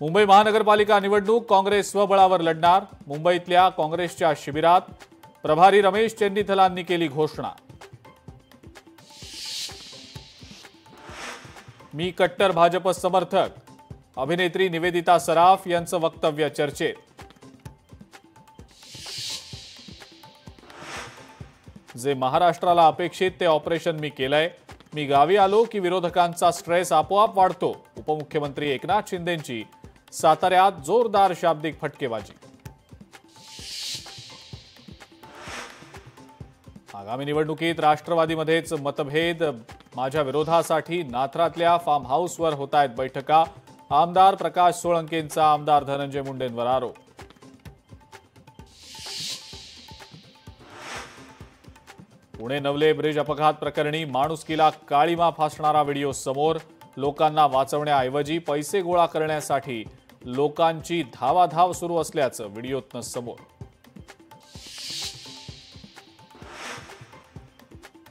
मुंबई महानगरपालिका निवडणूक काँग्रेस स्वबळावर लढणार। मुंबईतल्या काँग्रेसच्या शिबिरात प्रभारी रमेश चेन्नीथलांनी केली घोषणा। मी कट्टर भाजप समर्थक, अभिनेत्री निवेदिता सराफ यांचं वक्तव्य चर्चेत। जे महाराष्ट्राला अपेक्षित ते ऑपरेशन मी केलंय। मी गावी आलो की विरोधकांचा स्ट्रेस आपोआप वाढतो। उपमुख्यमंत्री एकनाथ शिंदेंची साताऱ्यात जोरदार शाब्दिक फटकेबाजी। आगामी निवडणुकीत राष्ट्रवादीमध्येच मतभेद। माझ्या विरोधासाठी नाथरातल्या फार्म हाऊसवर होतायत बैठका। आमदार प्रकाश सोळंकेंचा आमदार धनंजय मुंडेंवर आरोप। पुणे नवले ब्रिज अपघात प्रकरणी माणुसकीला काळीमा फासणारा व्हिडिओ समोर। लोकांना वाचवण्याऐवजी पैसे गोळा करण्यासाठी लोकांची धावाधाव सुरू असल्याचं व्हिडिओतनं समोर।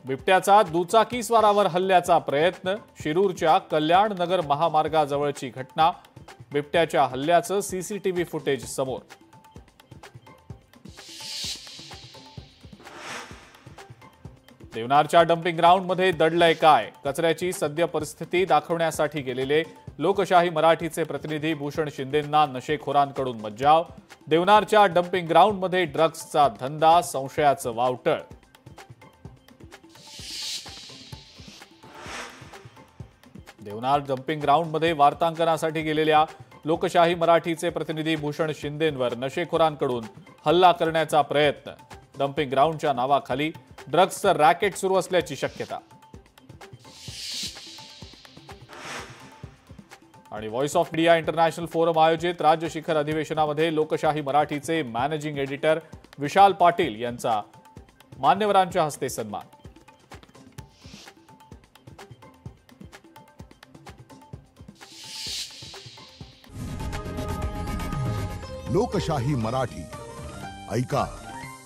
बिबट्याचा दुचाकीस्वारावर हल्ल्याचा प्रयत्न। शिरूरच्या कल्याण नगर महामार्गाजवळची घटना। बिबट्याच्या हल्ल्याचं सीसीटीव्ही फुटेज समोर। देवनारच्या डम्पिंग ग्राउंडमध्ये दडलंय काय? कचऱ्याची सद्य परिस्थिती दाखवण्यासाठी गेलेले लोकशाही मराठीचे प्रतिनिधी भूषण शिंदेंना नशेखोरांकडून मज्जाव। देवनारच्या डम्पिंग ग्राउंडमध्ये ड्रग्जचा धंदा, संशयाचं वावटळ। देवनार डम्पिंग ग्राउंडमध्ये वार्तांकनासाठी गेलेल्या लोकशाही मराठीचे प्रतिनिधी भूषण शिंदेंवर नशेखोरांकडून हल्ला करण्याचा प्रयत्न। डम्पिंग ग्राउंडच्या नावाखाली ड्रग्जचं रॅकेट सुरू असल्याची शक्यता। आणि voice of India international forum आयोजित राज्य शिखर अधिवेशनामध्ये लोकशाही मराठीचे मॅनेजिंग एडिटर विशाल पाटील यांचा मान्यवरांच्या हस्ते सन्मान। लोकशाही मराठी ऐका,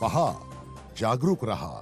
पहा, जागरूक रहा।